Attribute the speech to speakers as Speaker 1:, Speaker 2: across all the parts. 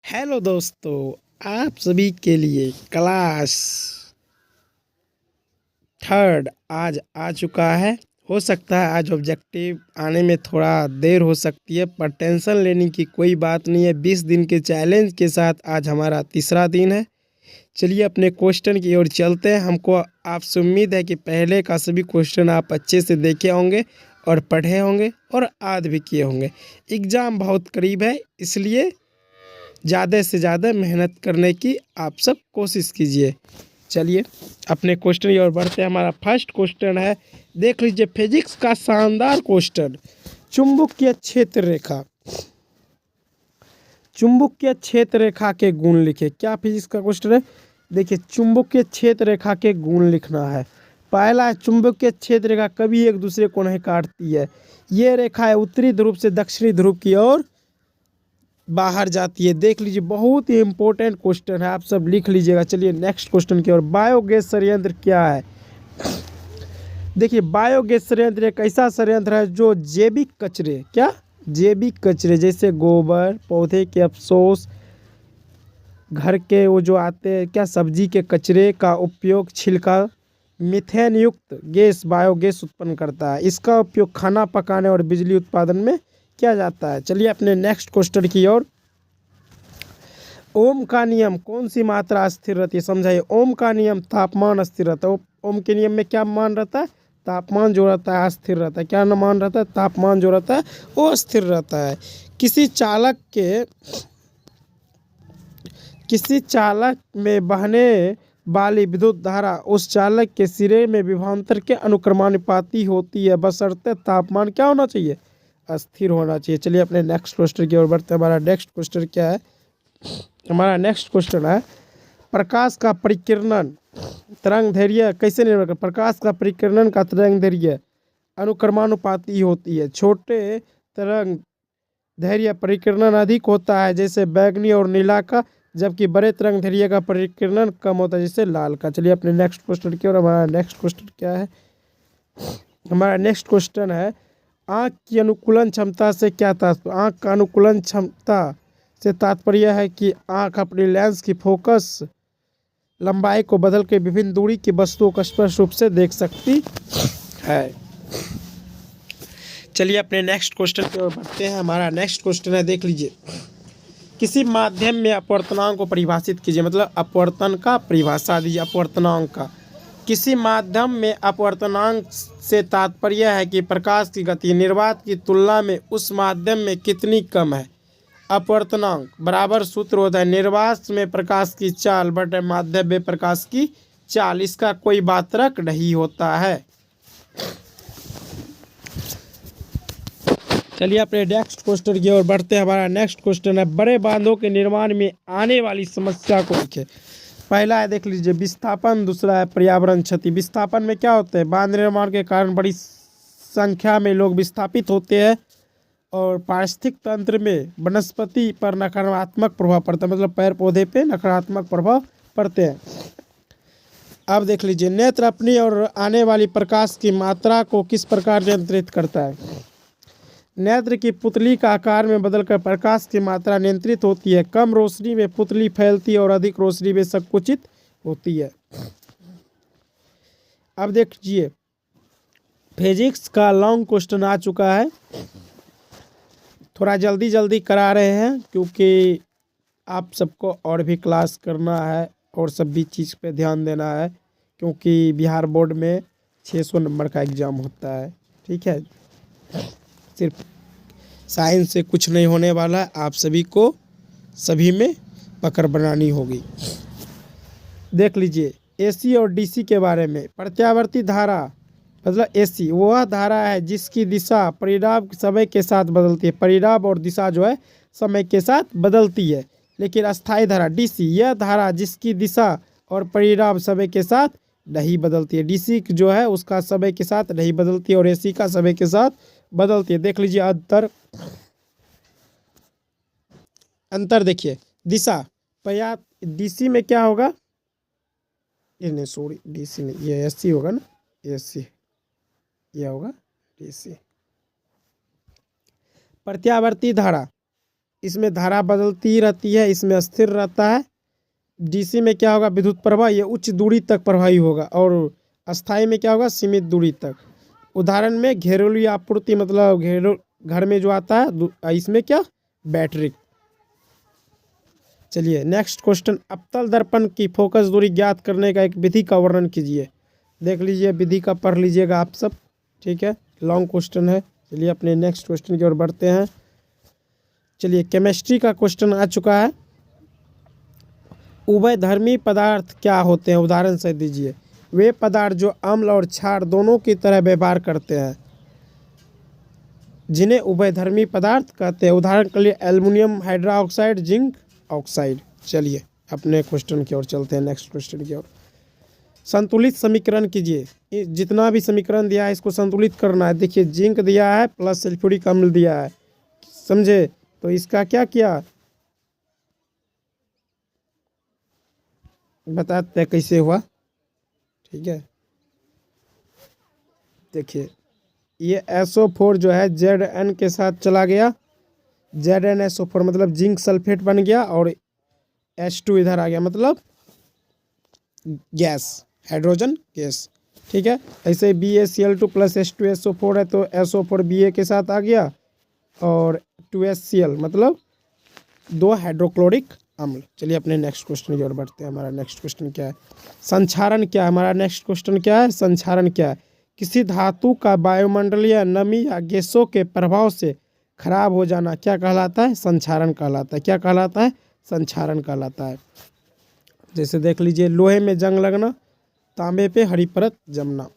Speaker 1: Hello दोस्तों, आप सभी के लिए क्लास थर्ड आज आ चुका है। हो सकता है आज ऑब्जेक्टिव आने में थोड़ा देर हो सकती है, पर टेंशन लेने की कोई बात नहीं है। 20 दिन के चैलेंज के साथ आज हमारा तीसरा दिन है। चलिए अपने क्वेश्चन की ओर चलते हैं। हमको आपसे उम्मीद है कि पहले का सभी क्वेश्चन आप अच्छे से देखे होंगे और पढ़े होंगे और याद भी किए होंगे। एग्ज़ाम बहुत करीब है, इसलिए ज़्यादा से ज़्यादा मेहनत करने की आप सब कोशिश कीजिए। चलिए अपने क्वेश्चन की ओर बढ़ते हैं। हमारा फर्स्ट क्वेश्चन है, देख लीजिए, फिजिक्स का शानदार क्वेश्चन। चुंबकीय क्षेत्र रेखा, चुंबकीय क्षेत्र रेखा के गुण लिखे। क्या फिजिक्स का क्वेश्चन है? देखिए, चुंबकीय क्षेत्र रेखा के गुण लिखना है। पहला है, चुंबकीय क्षेत्र रेखा कभी एक दूसरे को नहीं काटती है। ये रेखा है उत्तरी ध्रुव से दक्षिणी ध्रुव की ओर बाहर जाती है। देख लीजिए, बहुत ही इंपॉर्टेंट क्वेश्चन है, आप सब लिख लीजिएगा। चलिए नेक्स्ट क्वेश्चन की ओर। बायोगैस संयंत्र क्या है? देखिए, बायोगैस संयंत्र एक ऐसा संयंत्र है जो जैविक कचरे, क्या जैविक कचरे जैसे गोबर, पौधे के अवशेष, घर के वो जो आते हैं क्या सब्जी के कचरे का उपयोग, छिलका, मीथेन युक्त गैस बायोगैस उत्पन्न करता है। इसका उपयोग खाना पकाने और बिजली उत्पादन में किया जाता है। चलिए अपने नेक्स्ट क्वेश्चन की ओर। ओम का नियम कौन सी मात्रा स्थिर रहती है? समझाइए। ओम का नियम तापमान स्थिर रहता है। ओम के नियम में क्या मान रहता है? तापमान जो रहता है स्थिर रहता है। क्या मान रहता है? तापमान जो रहता है वो स्थिर रहता है। किसी चालक के किसी चालक में बहने वाली विद्युत धारा उस चालक के सिरे में विभवांतर के अनुक्रमानुपाती होती है, बशर्ते तापमान क्या होना चाहिए? अस्थिर होना चाहिए। चलिए अपने नेक्स्ट क्वेश्चन की ओर बढ़ते हैं। हमारा नेक्स्ट क्वेश्चन क्या है? हमारा नेक्स्ट क्वेश्चन है, प्रकाश का परिकिरणन तरंग दैर्घ्य कैसे निर्भर करता है? प्रकाश का परिकिरणन का तरंग दैर्घ्य अनुक्रमानुपाती होती है। छोटे तरंग दैर्घ्य परिकिरणन अधिक होता है जैसे बैगनी और नीला का, जबकि बड़े तरंग दैर्घ्य का परिकिरणन कम होता है जैसे लाल का। चलिए अपने नेक्स्ट क्वेश्चन की ओर। हमारा नेक्स्ट क्वेश्चन क्या है? हमारा नेक्स्ट क्वेश्चन है, आँख की अनुकूलन क्षमता से क्या तात्पर्य? आँख का अनुकूलन क्षमता से तात्पर्य है कि आँख अपनी लेंस की फोकस लंबाई को बदल के विभिन्न दूरी की वस्तुओं को स्पष्ट रूप से देख सकती है। चलिए अपने नेक्स्ट क्वेश्चन की ओर बढ़ते हैं। हमारा नेक्स्ट क्वेश्चन है, देख लीजिए, किसी माध्यम में अपवर्तनांक को परिभाषित कीजिए। मतलब अपवर्तन का परिभाषा दीजिए। अपवर्तनांक का, किसी माध्यम में अपवर्तनांक से तात्पर्य है कि प्रकाश की गति निर्वात की तुलना में उस माध्यम में कितनी कम है। अपवर्तनांक बराबर सूत्र होता है निर्वात में प्रकाश की चाल बटे माध्यम में प्रकाश की चाल। इसका कोई मात्रक नहीं होता है। चलिए अपने नेक्स्ट क्वेश्चन की ओर बढ़ते हैं। हमारा नेक्स्ट क्वेश्चन है, बड़े बांधों के निर्माण में आने वाली समस्या को लिखें। पहला है, देख लीजिए, विस्थापन। दूसरा है पर्यावरण क्षति। विस्थापन में क्या होते हैं? बांध निर्माण के कारण बड़ी संख्या में लोग विस्थापित होते हैं और पारिस्थितिक तंत्र में वनस्पति पर नकारात्मक प्रभाव पड़ता है। मतलब पेड़ पौधे पे नकारात्मक प्रभाव पड़ते हैं। अब देख लीजिए, नेत्र अपनी और आने वाली प्रकाश की मात्रा को किस प्रकार नियंत्रित करता है? नेत्र की पुतली का आकार में बदलकर प्रकाश की मात्रा नियंत्रित होती है। कम रोशनी में पुतली फैलती है और अधिक रोशनी में संकुचित होती है। अब देखिए, फिजिक्स का लॉन्ग क्वेश्चन आ चुका है। थोड़ा जल्दी जल्दी करा रहे हैं क्योंकि आप सबको और भी क्लास करना है और सभी चीज़ पे ध्यान देना है, क्योंकि बिहार बोर्ड में 600 नंबर का एग्ज़ाम होता है। ठीक है, सिर्फ साइंस से कुछ नहीं होने वाला है, आप सभी को सभी में पकड़ बनानी होगी। देख लीजिए, एसी और डीसी के बारे में। प्रत्यावर्ती धारा मतलब एसी वह धारा है जिसकी दिशा परिणाम समय के साथ बदलती है। परिणाम और दिशा जो है समय के साथ बदलती है। लेकिन अस्थायी धारा डीसी, यह धारा जिसकी दिशा और परिणाम समय के साथ नहीं बदलती है। डीसी जो है उसका समय के साथ नहीं बदलती है और एसी का समय के साथ बदलती है। देख लीजिए अंतर देखिए, दिशा पया डीसी में क्या होगा? ये नहीं, सॉरी, डीसी नहीं, ये एसी होगा ना, एसी यह होगा डीसी। प्रत्यावर्ती धारा इसमें धारा बदलती रहती है, इसमें स्थिर रहता है। डीसी में क्या होगा, विद्युत प्रवाह ये उच्च दूरी तक प्रभावी होगा, और अस्थाई में क्या होगा, सीमित दूरी तक। उदाहरण में घरेलू आपूर्ति, मतलब घरेलू घर में जो आता है, इसमें क्या, बैटरी। चलिए नेक्स्ट क्वेश्चन, अवतल दर्पण की फोकस दूरी ज्ञात करने का एक विधि का वर्णन कीजिए। देख लीजिए, विधि का पढ़ लीजिएगा आप सब, ठीक है, लॉन्ग क्वेश्चन है। चलिए अपने नेक्स्ट क्वेश्चन की ओर बढ़ते हैं। चलिए केमिस्ट्री का क्वेश्चन आ चुका है। उभयधर्मी पदार्थ क्या होते हैं, उदाहरण से दीजिए। वे पदार्थ जो अम्ल और क्षार दोनों की तरह व्यवहार करते हैं, जिन्हें उभयधर्मी पदार्थ कहते हैं। उदाहरण के लिए एल्युमिनियम हाइड्रोक्साइड, जिंक ऑक्साइड। चलिए अपने क्वेश्चन की ओर चलते हैं, नेक्स्ट क्वेश्चन की ओर। संतुलित समीकरण कीजिए। जितना भी समीकरण दिया है इसको संतुलित करना है। देखिए जिंक दिया है प्लस सल्फ्यूरिक अम्ल दिया है, समझे, तो इसका क्या किया बताते हैं कैसे हुआ, ठीक है। देखिए ये SO4 जो है Zn के साथ चला गया, ZnSO4 मतलब जिंक सल्फेट बन गया, और H2 इधर आ गया, मतलब गैस, हाइड्रोजन गैस, ठीक है। ऐसे BaCl2 प्लस H2SO4 है, तो SO4 Ba के साथ आ गया, और 2HCl मतलब 2 हाइड्रोक्लोरिक अम्ल। चलिए अपने नेक्स्ट क्वेश्चन की ओर बढ़ते हैं। हमारा नेक्स्ट क्वेश्चन क्या है, संक्षारण क्या है। हमारा नेक्स्ट क्वेश्चन क्या है, संक्षारण क्या है। किसी धातु का वायुमंडलीय नमी या गैसों के प्रभाव से खराब हो जाना क्या कहलाता है, संक्षारण कहलाता है। क्या कहलाता है, संक्षारण कहलाता है। जैसे देख लीजिए, लोहे में जंग लगना, तांबे पे हरी परत जमना।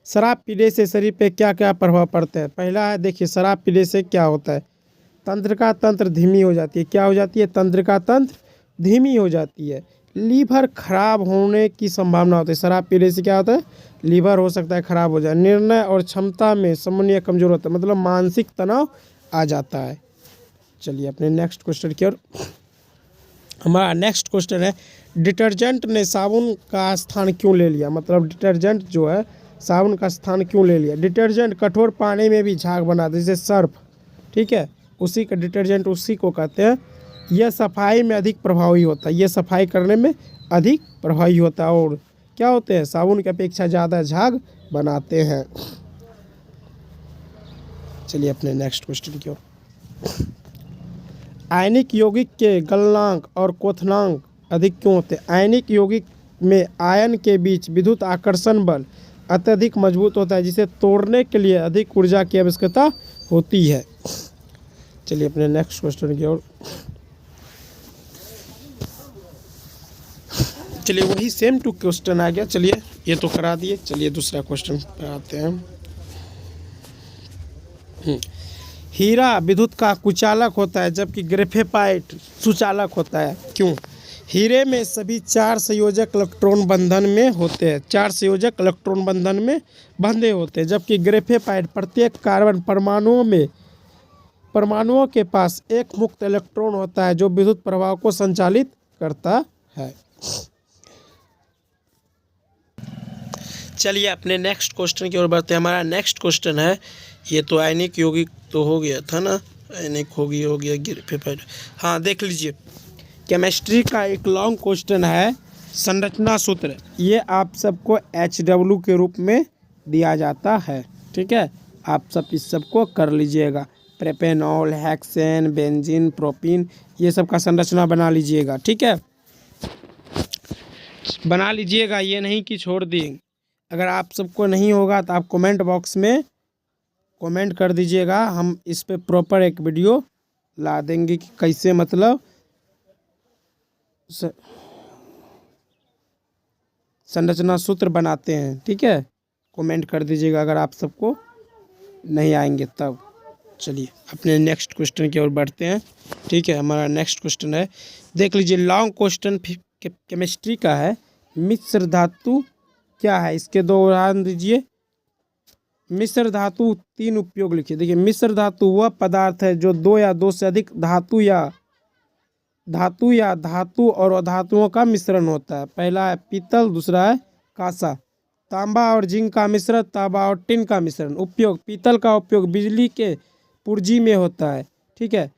Speaker 1: शराब पीने से शरीर पे क्या क्या प्रभाव पड़ते हैं। पहला है, देखिए शराब पीने से क्या होता है, तंत्रिका तंत्र धीमी हो जाती है। क्या हो जाती है, तंत्रिका तंत्र धीमी हो जाती है। लीवर खराब होने की संभावना होती है। शराब पीने से क्या होता है, लीवर हो सकता है खराब हो जाए। निर्णय और क्षमता में समन्वय कमजोर होता है, मतलब मानसिक तनाव आ जाता है। चलिए अपने नेक्स्ट क्वेश्चन की ओर। हमारा नेक्स्ट क्वेश्चन है, डिटर्जेंट ने साबुन का स्थान क्यों ले लिया। मतलब डिटर्जेंट जो है साबुन का स्थान क्यों ले लिया। डिटर्जेंट कठोर पानी में भी झाग बनाते, जैसे सर्फ, ठीक है, उसी का डिटर्जेंट उसी को कहते हैं। यह सफाई में अधिक प्रभावी होता है, यह सफाई करने में अधिक प्रभावी होता है, और क्या होते हैं, साबुन की अपेक्षा ज़्यादा झाग बनाते हैं। चलिए अपने नेक्स्ट क्वेश्चन की ओर। आयनिक यौगिक के गलनांक और क्वथनांक अधिक क्यों होते हैं। आयनिक यौगिक में आयन के बीच विद्युत आकर्षण बल अत्यधिक मजबूत होता है, जिसे तोड़ने के लिए अधिक ऊर्जा की आवश्यकता होती है। चलिए अपने नेक्स्ट क्वेश्चन की ओर। चलिए वही सेम टू क्वेश्चन आ गया, चलिए ये तो करा दिए। चलिए दूसरा क्वेश्चन पे आते हैं। हीरा विद्युत का कुचालक होता है, जबकि ग्रेफेपाइट सुचालक होता है। क्यों। हीरे में सभी 4 संयोजक इलेक्ट्रॉन बंधन में होते हैं, 4 संयोजक इलेक्ट्रॉन बंधन में बंधे होते हैं, जबकि ग्रेफेपाइट प्रत्येक कार्बन परमाणुओं के पास एक मुक्त इलेक्ट्रॉन होता है, जो विद्युत प्रवाह को संचालित करता है। चलिए अपने नेक्स्ट क्वेश्चन की ओर बढ़ते हैं। हमारा नेक्स्ट क्वेश्चन है, ये तो आयनिक यौगिक तो हो गया था ना, आयनिक हो गया ग्रेफेपाइट। हाँ देख लीजिए, केमिस्ट्री का एक लॉन्ग क्वेश्चन है, संरचना सूत्र। ये आप सबको HW के रूप में दिया जाता है, ठीक है, आप सब इस सबको कर लीजिएगा। प्रोपेनॉल, हेक्सेन, बेंजीन, प्रोपीन, ये सब का संरचना बना लीजिएगा, ठीक है, बना लीजिएगा, ये नहीं कि छोड़ देंगे। अगर आप सबको नहीं होगा तो आप कमेंट बॉक्स में कमेंट कर दीजिएगा, हम इस पे प्रॉपर एक वीडियो ला देंगे कि कैसे मतलब संरचना सूत्र बनाते हैं, ठीक है, कमेंट कर दीजिएगा अगर आप सबको नहीं आएंगे तब। चलिए अपने नेक्स्ट क्वेश्चन की ओर बढ़ते हैं, ठीक है। हमारा नेक्स्ट क्वेश्चन है, देख लीजिए, लॉन्ग क्वेश्चन केमिस्ट्री का है। मिश्र धातु क्या है, इसके 2 उदाहरण दीजिए। मिश्र धातु 3 उपयोग लिखिए। देखिए मिश्र धातु वह पदार्थ है जो 2 या 2 से अधिक धातु या धातु और अधातुओं का मिश्रण होता है। पहला है पीतल, दूसरा है कांसा। तांबा और जिंक का मिश्रण, तांबा और टिन का मिश्रण। उपयोग, पीतल का उपयोग बिजली के पुर्जी में होता है। ठीक है।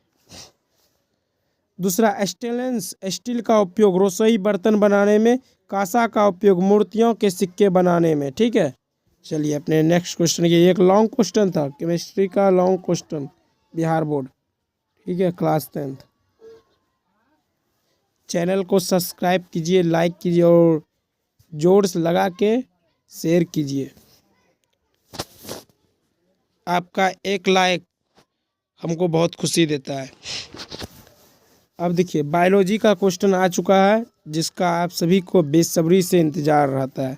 Speaker 1: दूसरा स्टील का उपयोग रसोई बर्तन बनाने में, कांसा का उपयोग मूर्तियों के सिक्के बनाने में, ठीक है। चलिए अपने नेक्स्ट क्वेश्चन की, एक लॉन्ग क्वेश्चन था केमिस्ट्री का, लॉन्ग क्वेश्चन, बिहार बोर्ड, ठीक है, क्लास 10th। चैनल को सब्सक्राइब कीजिए, लाइक कीजिए और जोर से लगा के शेयर कीजिए। आपका एक लाइक हमको बहुत खुशी देता है। अब देखिए बायोलॉजी का क्वेश्चन आ चुका है, जिसका आप सभी को बेसब्री से इंतजार रहता है।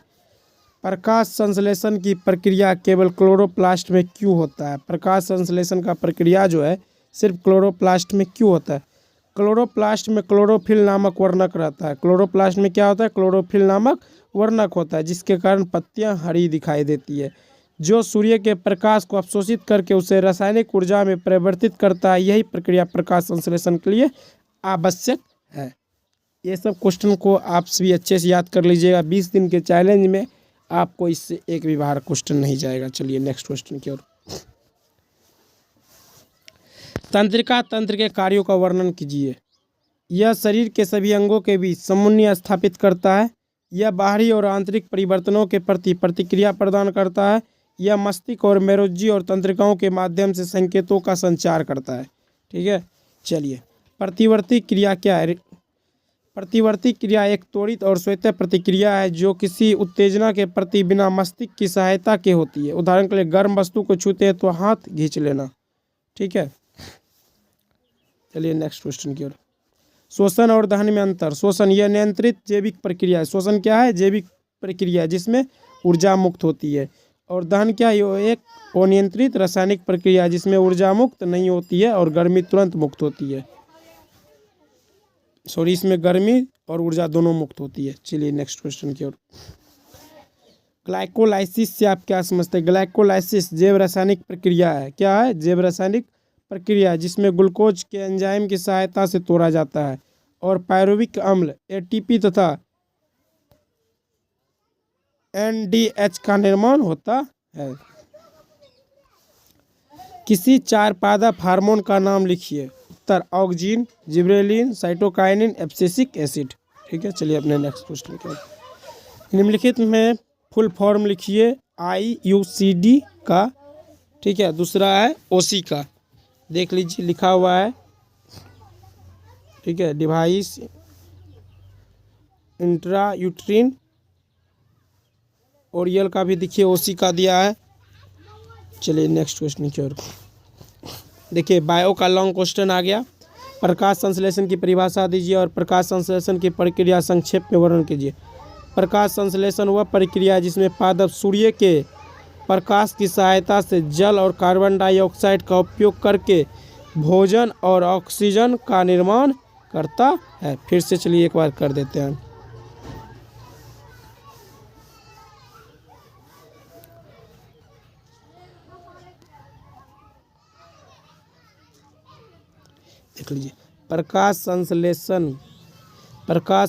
Speaker 1: प्रकाश संश्लेषण की प्रक्रिया केवल क्लोरोप्लास्ट में क्यों होता है? प्रकाश संश्लेषण का प्रक्रिया जो है सिर्फ क्लोरोप्लास्ट में क्यों होता है? क्लोरोप्लास्ट में क्लोरोफिल नामक वर्णक रहता है। क्लोरोप्लास्ट में क्या होता है? क्लोरोफिल नामक वर्णक होता है, जिसके कारण पत्तियां हरी दिखाई देती है, जो सूर्य के प्रकाश को अवशोषित करके उसे रासायनिक ऊर्जा में परिवर्तित करता है। यही प्रक्रिया प्रकाश संश्लेषण के लिए आवश्यक है। ये सब क्वेश्चन को आप सभी अच्छे से याद कर लीजिएगा। 20 दिन के चैलेंज में आपको इससे एक भी बाहर क्वेश्चन नहीं जाएगा। चलिए नेक्स्ट क्वेश्चन की ओर। तंत्रिका तंत्र के कार्यों का वर्णन कीजिए। यह शरीर के सभी अंगों के बीच समन्वय स्थापित करता है। यह बाहरी और आंतरिक परिवर्तनों के प्रति प्रतिक्रिया प्रदान करता है। यह मस्तिष्क और मेरुज्जी और तंत्रिकाओं के माध्यम से संकेतों का संचार करता है, ठीक है। चलिए प्रतिवर्ती क्रिया क्या है? प्रतिवर्ती क्रिया एक त्वरित और स्वतः प्रतिक्रिया है जो किसी उत्तेजना के प्रति बिना मस्तिष्क की सहायता के होती है। उदाहरण के लिए गर्म वस्तु को छूते हैं तो हाथ खींच लेना, ठीक है। चलिए नेक्स्ट क्वेश्चन की ओर। श्वसन और दहन में अंतर। श्वसन यह नियंत्रित जैविक प्रक्रिया है। श्वसन क्या है? जैविक प्रक्रिया है जिसमें ऊर्जा मुक्त होती है। और दहन क्या है? ये एक अनियंत्रित रासायनिक प्रक्रिया है जिसमें ऊर्जा मुक्त नहीं होती है और गर्मी तुरंत मुक्त होती है। सॉरी, इसमें गर्मी और ऊर्जा दोनों मुक्त होती है। चलिए नेक्स्ट क्वेश्चन की ओर। ग्लाइकोलाइसिस से आप क्या समझते हैं? ग्लाइकोलाइसिस जैव रासायनिक प्रक्रिया है। क्या है? जैव रासायनिक प्रक्रिया है जिसमें ग्लूकोज के एंजाइम की सहायता से तोड़ा जाता है और पायरुविक अम्ल एटीपी तथा एनडीएच का निर्माण होता है। किसी चार पादप हार्मोन का नाम लिखिए। उत्तर auxin, gibberellin, cytokinin, abscisic acid, ठीक है। चलिए अपने नेक्स्ट क्वेश्चन के बाद। निम्नलिखित में फुल फॉर्म लिखिए IUCD का, ठीक है। दूसरा है OC का, देख लीजिए लिखा हुआ है, ठीक है। डिवाइस इंट्रा यूट्रिन ओरियल का भी देखिए OC का दिया है। चलिए नेक्स्ट क्वेश्चन की ओर। देखिए बायो का लॉन्ग क्वेश्चन आ गया। प्रकाश संश्लेषण की परिभाषा दीजिए और प्रकाश संश्लेषण की प्रक्रिया संक्षेप में वर्णन कीजिए। प्रकाश संश्लेषण वह प्रक्रिया है जिसमें पादप सूर्य के प्रकाश की सहायता से जल और कार्बन डाइऑक्साइड का उपयोग करके भोजन और ऑक्सीजन का निर्माण करता है। फिर से चलिए एक बार कर देते हैं। देख लीजिए प्रकाश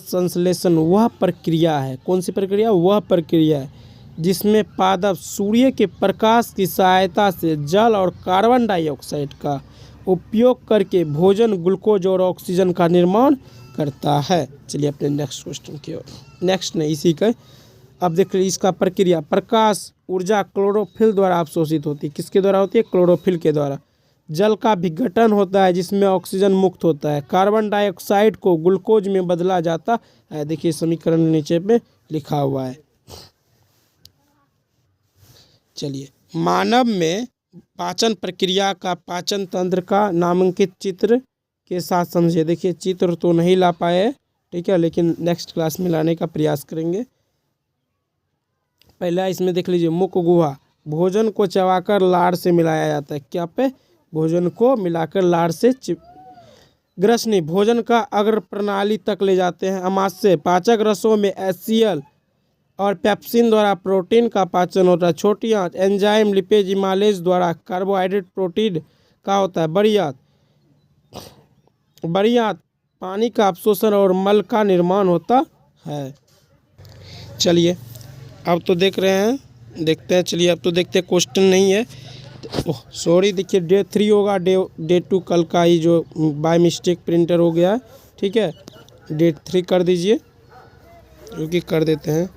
Speaker 1: संश्लेषण वह प्रक्रिया है। कौन सी प्रक्रिया? वह प्रक्रिया है जिसमें पादप सूर्य के प्रकाश की सहायता से जल और कार्बन डाइऑक्साइड का उपयोग करके भोजन, ग्लूकोज और ऑक्सीजन का निर्माण करता है। चलिए अपने नेक्स्ट क्वेश्चन की ओर। नेक्स्ट नहीं, इसी का अब देख लीजिए इसका प्रक्रिया। प्रकाश ऊर्जा क्लोरोफिल द्वारा अवशोषित होती है। किसके द्वारा होती है? क्लोरोफिल के द्वारा। जल का विघटन होता है जिसमें ऑक्सीजन मुक्त होता है। कार्बन डाइऑक्साइड को ग्लूकोज में बदला जाता है। देखिए समीकरण नीचे पे लिखा हुआ है। चलिए मानव में पाचन प्रक्रिया का पाचन तंत्र का नामांकित चित्र के साथ समझिए। देखिए चित्र तो नहीं ला पाए, ठीक है, लेकिन नेक्स्ट क्लास में लाने का प्रयास करेंगे। पहला इसमें देख लीजिए मुख गुहा। भोजन को चबाकर लार से मिलाया जाता है। क्या पे? भोजन को मिलाकर लार से ग्रसनी भोजन का अग्र प्रणाली तक ले जाते हैं। अमाशय पाचक रसों में HCl और पेप्सिन द्वारा प्रोटीन का पाचन होता है। छोटी आंत एंजाइम लिपेज इमालेज द्वारा कार्बोहाइड्रेट प्रोटीन का होता है। बड़ी आंत पानी का अवशोषण और मल का निर्माण होता है। चलिए अब तो देख रहे हैं, देखते हैं। चलिए अब तो देखते हैं, क्वेश्चन नहीं है ओह सॉरी, देखिए डे 3 होगा, डे 2 कल का ही जो बाय मिस्टेक प्रिंटर हो गया है। ठीक है, डे 3 कर दीजिए, जो कि कर देते हैं।